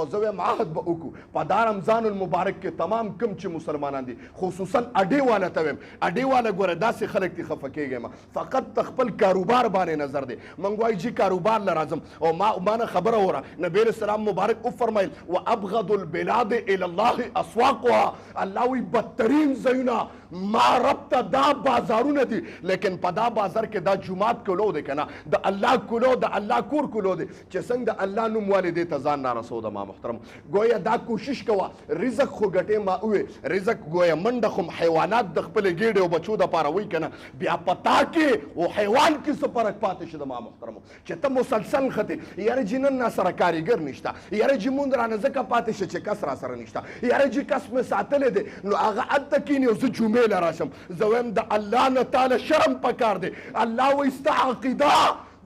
او زه وایم عهد به وکړو په دا رمضان المبارک کې تمام کم چې مسلمانان دي خصوصا اډې والا ته وایم اډې والا ګوره داسې خلک دي خفه کېږم فقط خپل کاروبار باندې نظر دی موږ وایو چې کاروبار له راځم او ما نه خبره وره نبی علیه السلام مبارک وفرمیل وابغض البلاد الى الله اسواقها الله وی بدترین ځایونه ما رب ته دا بازارونه دي لیکن په دا بازار کې دا جومات کلو دی که نه د الله کلو د الله کور کلو دی چې څنګه د الله نوم والې دې ته ځان نارسو ده ما محترم ګویا دا کوشش کوه رزق خو ګټې ما ووې رزق ګویا منډه خو حیوانات د خپلې ګېډې او بچو دپاره وایي که نه بیا په تا کې و حیوان کې څه فرق پاتې شي د ما محترمو چې ته مسلسل ختې یاره جي نن راسره کاریګر نشته یاره جي مونږ رانه ځکه پاتې شه چې کس راسره نشته یاره جي کس مې ساتلی دی نو هغه هلته کښېني او زه جمعې له راشم زه وایم د الله نه تعالی شرم پکار دی الله وایي ستا عقیده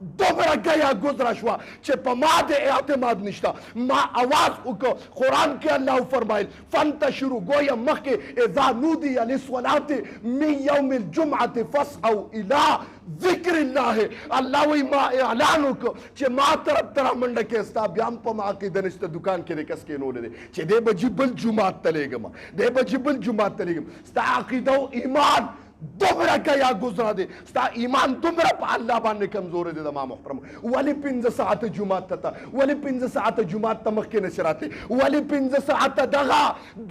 دومره گیا گذره شوه چې په ما د اعتماد نشته ما آواز وکړه قرآن کې الله فرمایل فانتشروا گویا مخکې اذا نودي للصلاة من یوم الجمعة فاسعوا الى ذکر الله الله وی ما اعلان وکړه چې ما طرف طرف منډه کې ستا بیا هم په ما عقیده نشته دکان کې د کس کېنولی دی چې دی به جي بل جومات ته لېږم دی به جي بل جومات ته لېږم ستا عقیده او ایمان دومره گیا گزره دی ستا ایمان دومره په الله باندې کمزوری دی د ما محترم ولې 15 ساعته جومات ته ولې 15 ساعته جومات ته مخکې نشي راتلی ولې 15 ساعته دغه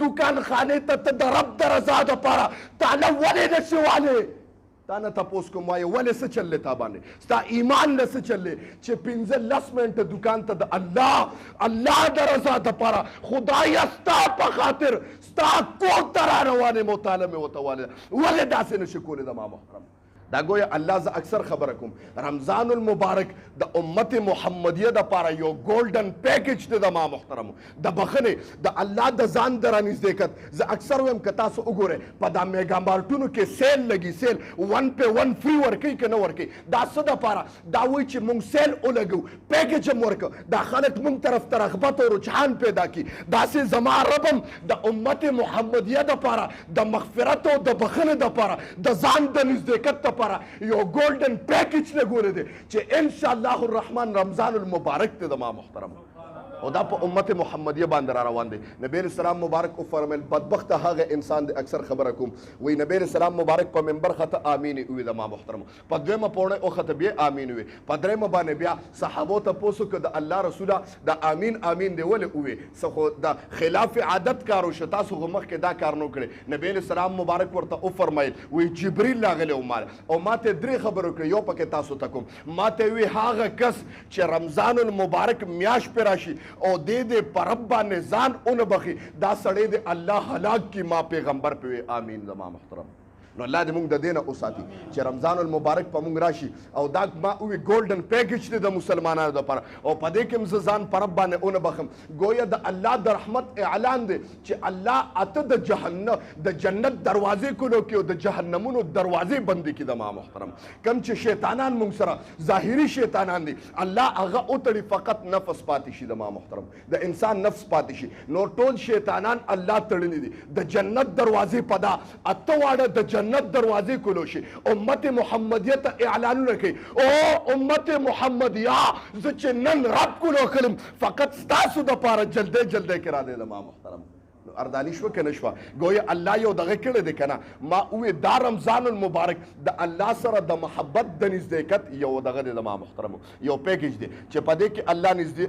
دکان خانې ته د رب د رضا دپاره تعالی ولې نشي والی تا نه تپوس کوم وایه ولې څه چل دی تا باندې ستا ایمان نه څه چل دی چې 15 منټه دکان ته د الله د رضا دپاره خدایه ستا په خاطر ستا کور ته را روان یم او تعالی مې ورته والی ولې داسې نشي کولی د ما محترم دا گویا الله ز اکثر خبره کوم رمضان المبارک د امت محمدیه د پاره یو ګولډن پیکج دی د ما محترم د بخنه د الله د ځان در نږدېکت ز اکثر ویم که تاسو وګورئ په دا میګا مارټونو کې سیل لګي سیل 1 په 1 فری ورکوي که نه ورکوي دا څه دپاره دا وایي چې مونږ سیل ولګو پیکج هم ورکړو دا خلک مونږ طرف ته رغبت او رجحان پیدا کړي داسې زما رب هم د امت محمدیه دپاره د مغفرت او د بخنې دپاره د ځان د نږدېکت دپاره یو ګولډن پیکج لګولی دی چې انشاءالله الرحمن رمضان المبارک دی د ما محترم او دا په امت محمدیه باندې را روان دی نبی علیه السلام مبارک وفرمیل بدبخته هغه انسان دی اکثر خبره کوم وی نبی علیه السلام مبارک په منبر خطه آمین وی د ما محترم په دویمه پوړه او خطه بیا آمین وی په دریمه باندې بیا صحابو ته پوسو که د الله رسوله د آمین آمین دی ولې وی څه خو د خلاف عادت کارو شه تاسو خو مخکې دا کار نه کړی نبی علیه السلام مبارک ورته وفرمیل وی جبریل راغلی او ما ته درې خبرو کړې یو پکې تاسو ته کوم ما ته وی هغه کس چې رمضان المبارک میاشت پې راشي او دې په رب باندې ځان اون بخي دا سړی د الله هلاک کی ما پیغمبر پوي آمین زما محترم نو الله دې موږ د دې نه وساتي چې رمضان المبارک په موږ راشي او دا ما وی ګولډن پیکج دی د مسلمانانو دپاره او په دې کې هم ځان په رب باندې اون بخم ګویا د الله د رحمت اعلان دی چې الله اته د جنت دروازې کولو کې او د جهنمونو دروازې بندې کړي د ما محترم کم چې شیطانان موږ سره ظاهري شیطانان دي الله هغه وتړي فقط نفس پاتې شي د ما محترم د انسان نفس پاتې شي نو ټول شیطانان الله تړلي دي د جنت دروازې په دا اته واړه د جنت دروازې کولو شي امت محمدیه ته اعلانونه کوي او امت محمدیه زه چې نن رب کولو کلم فقط ستاسو دپاره جلدی کې را دی د ما محترم اردانی شوه که نه شوه ګویا الله یو دغه کړی دی که نه ما ووې دا رمضان المبارک د الله سره د محبت د نږدېکت یو دغه دی د ما محترمو یو پیکج دی چې په دې کې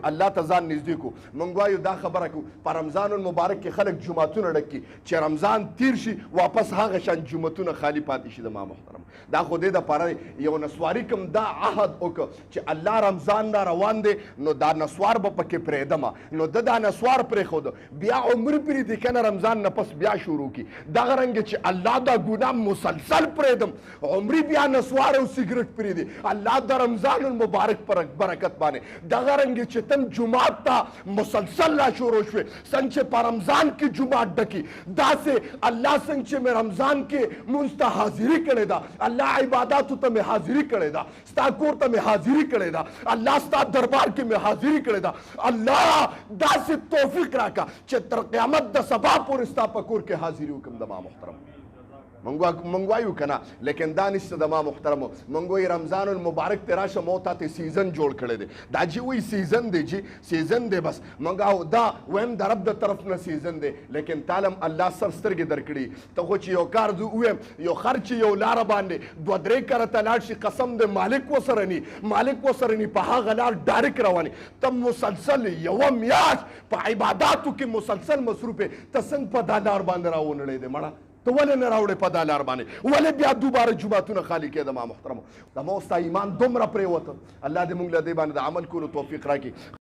الله ته ځان نږدې کړو موږ وایو دا خبره کوو په رمضان المبارک کې خلک جوماتونه ډک کړي چې رمضان تیر شي واپس هغه شان جوماتونه خالی پاتې شي د ما محترم دا خو دې دپاره یو نسواري کوم دا عهد وکړه چې الله رمضان را روان دی نو دا نسوار به پکې پرېږدمه نو ده دا نسوار پرېښود بیا عمر پرې دی کنه رمضان نه پس بیا شروع کی دغه رنګ چې الله دا ګناه مسلسل پرېږدم عمري بیا نسوار او سګرټ پرېږدي الله د رمضان المبارک پر برکت باندې دغه رنګ چې تم جومات ته مسلسل لا شروع شوې څنګه چې په رمضان کې جومات ډکي داسې الله څنګه چې مې رمضان کې مونځ ته حاضري کړې ده الله عباداتو ته مې حاضري کړې ده ستا کور ته مې حاضري کړې ده الله ستا دربار کې مې حاضري کړې ده الله داسې توفیق راکړه چې تر قیامت د سبا پورې ستا په کور کې حاضري وکړم د ما محترم منګ وایو کنه لیکن دا نشته د ما محترمو منګ وایي رمضان المبارک ته راشه مو ته سیزن جوړ کړی دی دا جی وایي سیزن دی جی سیزن دی بس منګ او دا ویم د رب د طرف نه سیزن دی لیکن تعلم الله سر سترګې درکړي ته خو چې یو کار ویم یو خرچ یو لاره باندې دوه درې کاره ته لاړ شي قسم د مالک وسره ني مالک وسره ني په هغه لار ډایرک رواني ته مسلسل یوه میاشت په عباداتو کې مسلسل مصروف ته څنګه په دا لار باندې راونړی دی مړه ته ولې نه راوړې په دا لار باندې ولې بیا دوباره جوماتونه خالي کېده ما محترمو زما ستا ایمان دومره پرېوته الله دې موږ له دې باندې د عمل کولو توفیق راکړي